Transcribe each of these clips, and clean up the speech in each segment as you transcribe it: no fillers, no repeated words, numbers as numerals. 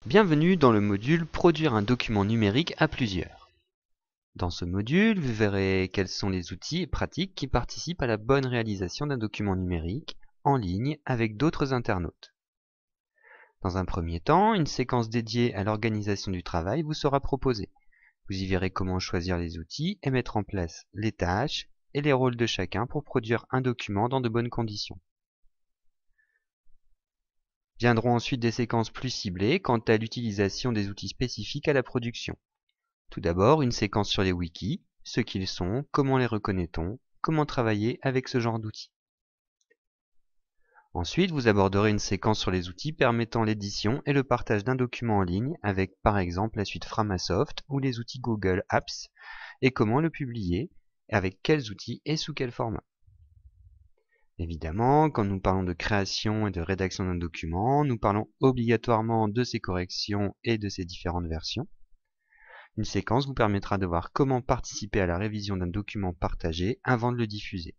Bienvenue dans le module Produire un document numérique à plusieurs. Dans ce module, vous verrez quels sont les outils et pratiques qui participent à la bonne réalisation d'un document numérique en ligne avec d'autres internautes. Dans un premier temps, une séquence dédiée à l'organisation du travail vous sera proposée. Vous y verrez comment choisir les outils et mettre en place les tâches et les rôles de chacun pour produire un document dans de bonnes conditions. Viendront ensuite des séquences plus ciblées quant à l'utilisation des outils spécifiques à la production. Tout d'abord, une séquence sur les wikis, ce qu'ils sont, comment les reconnaît-on, comment travailler avec ce genre d'outils. Ensuite, vous aborderez une séquence sur les outils permettant l'édition et le partage d'un document en ligne avec par exemple la suite Framasoft ou les outils Google Apps et comment le publier, avec quels outils et sous quel format. Évidemment, quand nous parlons de création et de rédaction d'un document, nous parlons obligatoirement de ses corrections et de ses différentes versions. Une séquence vous permettra de voir comment participer à la révision d'un document partagé avant de le diffuser.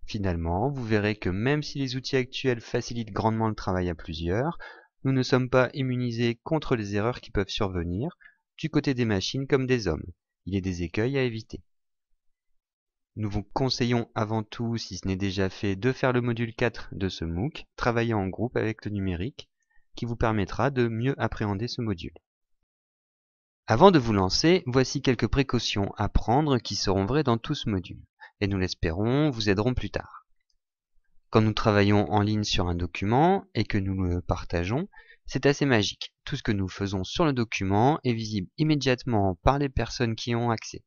Finalement, vous verrez que même si les outils actuels facilitent grandement le travail à plusieurs, nous ne sommes pas immunisés contre les erreurs qui peuvent survenir, du côté des machines comme des hommes. Il y a des écueils à éviter. Nous vous conseillons avant tout, si ce n'est déjà fait, de faire le module 4 de ce MOOC, travailler en groupe avec le numérique, qui vous permettra de mieux appréhender ce module. Avant de vous lancer, voici quelques précautions à prendre qui seront vraies dans tout ce module, et nous l'espérons, vous aideront plus tard. Quand nous travaillons en ligne sur un document et que nous le partageons, c'est assez magique. Tout ce que nous faisons sur le document est visible immédiatement par les personnes qui y ont accès.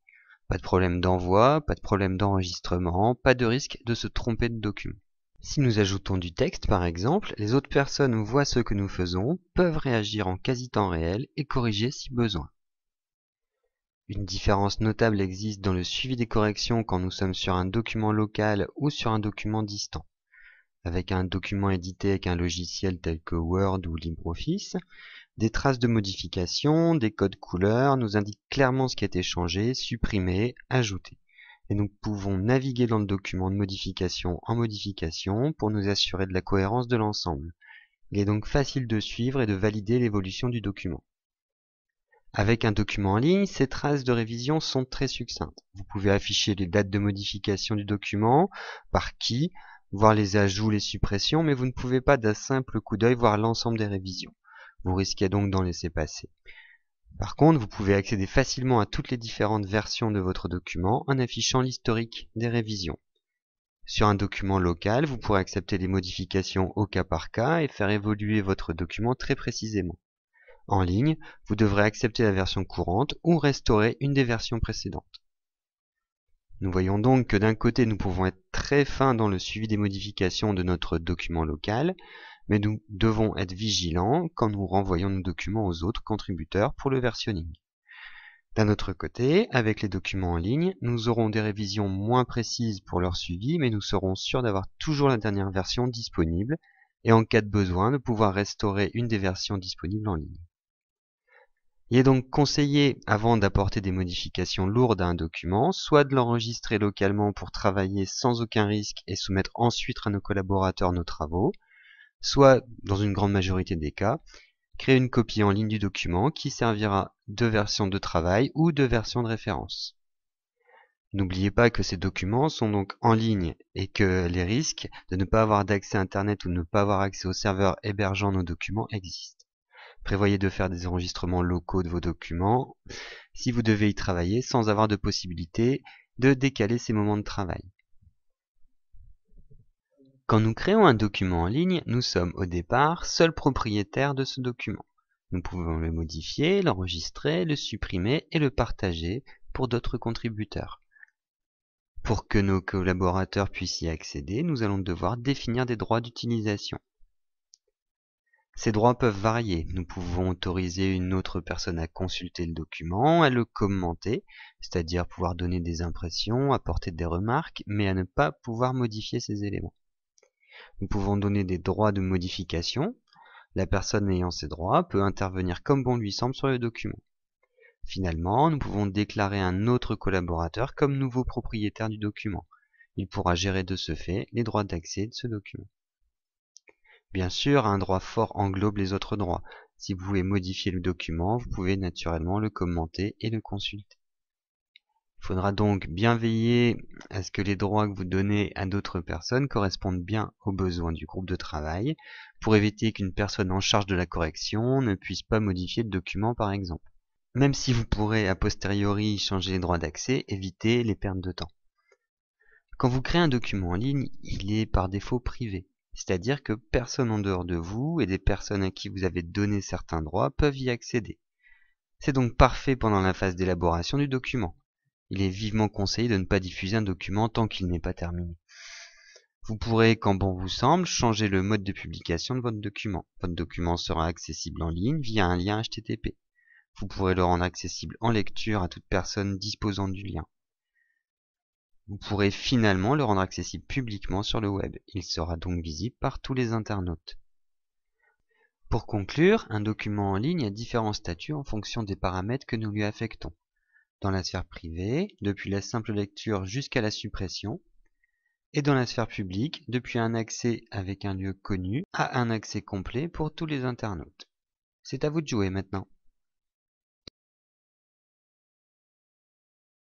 Pas de problème d'envoi, pas de problème d'enregistrement, pas de risque de se tromper de document. Si nous ajoutons du texte par exemple, les autres personnes voient ce que nous faisons, peuvent réagir en quasi-temps réel et corriger si besoin. Une différence notable existe dans le suivi des corrections quand nous sommes sur un document local ou sur un document distant. Avec un document édité avec un logiciel tel que Word ou LibreOffice, des traces de modification, des codes couleurs nous indiquent clairement ce qui a été changé, supprimé, ajouté. Et nous pouvons naviguer dans le document de modification en modification pour nous assurer de la cohérence de l'ensemble. Il est donc facile de suivre et de valider l'évolution du document. Avec un document en ligne, ces traces de révision sont très succinctes. Vous pouvez afficher les dates de modification du document, par qui, voir les ajouts, les suppressions, mais vous ne pouvez pas d'un simple coup d'œil voir l'ensemble des révisions. Vous risquez donc d'en laisser passer. Par contre, vous pouvez accéder facilement à toutes les différentes versions de votre document en affichant l'historique des révisions. Sur un document local, vous pourrez accepter les modifications au cas par cas et faire évoluer votre document très précisément. En ligne, vous devrez accepter la version courante ou restaurer une des versions précédentes. Nous voyons donc que d'un côté, nous pouvons être très fins dans le suivi des modifications de notre document local, mais nous devons être vigilants quand nous renvoyons nos documents aux autres contributeurs pour le versionning. D'un autre côté, avec les documents en ligne, nous aurons des révisions moins précises pour leur suivi, mais nous serons sûrs d'avoir toujours la dernière version disponible et en cas de besoin de pouvoir restaurer une des versions disponibles en ligne. Il est donc conseillé, avant d'apporter des modifications lourdes à un document, soit de l'enregistrer localement pour travailler sans aucun risque et soumettre ensuite à nos collaborateurs nos travaux, soit, dans une grande majorité des cas, créer une copie en ligne du document qui servira de version de travail ou de version de référence. N'oubliez pas que ces documents sont donc en ligne et que les risques de ne pas avoir d'accès à Internet ou de ne pas avoir accès au serveur hébergeant nos documents existent. Prévoyez de faire des enregistrements locaux de vos documents si vous devez y travailler sans avoir de possibilité de décaler ces moments de travail. Quand nous créons un document en ligne, nous sommes au départ seuls propriétaires de ce document. Nous pouvons le modifier, l'enregistrer, le supprimer et le partager pour d'autres contributeurs. Pour que nos collaborateurs puissent y accéder, nous allons devoir définir des droits d'utilisation. Ces droits peuvent varier. Nous pouvons autoriser une autre personne à consulter le document, à le commenter, c'est-à-dire pouvoir donner des impressions, apporter des remarques, mais à ne pas pouvoir modifier ces éléments. Nous pouvons donner des droits de modification. La personne ayant ces droits peut intervenir comme bon lui semble sur le document. Finalement, nous pouvons déclarer un autre collaborateur comme nouveau propriétaire du document. Il pourra gérer de ce fait les droits d'accès de ce document. Bien sûr, un droit fort englobe les autres droits. Si vous voulez modifier le document, vous pouvez naturellement le commenter et le consulter. Il faudra donc bien veiller à ce que les droits que vous donnez à d'autres personnes correspondent bien aux besoins du groupe de travail, pour éviter qu'une personne en charge de la correction ne puisse pas modifier le document par exemple. Même si vous pourrez a posteriori changer les droits d'accès, évitez les pertes de temps. Quand vous créez un document en ligne, il est par défaut privé, c'est-à-dire que personne en dehors de vous et des personnes à qui vous avez donné certains droits peuvent y accéder. C'est donc parfait pendant la phase d'élaboration du document. Il est vivement conseillé de ne pas diffuser un document tant qu'il n'est pas terminé. Vous pourrez, quand bon vous semble, changer le mode de publication de votre document. Votre document sera accessible en ligne via un lien HTTP. Vous pourrez le rendre accessible en lecture à toute personne disposant du lien. Vous pourrez finalement le rendre accessible publiquement sur le web. Il sera donc visible par tous les internautes. Pour conclure, un document en ligne a différents statuts en fonction des paramètres que nous lui affectons. Dans la sphère privée, depuis la simple lecture jusqu'à la suppression, et dans la sphère publique, depuis un accès avec un lieu connu à un accès complet pour tous les internautes. C'est à vous de jouer maintenant.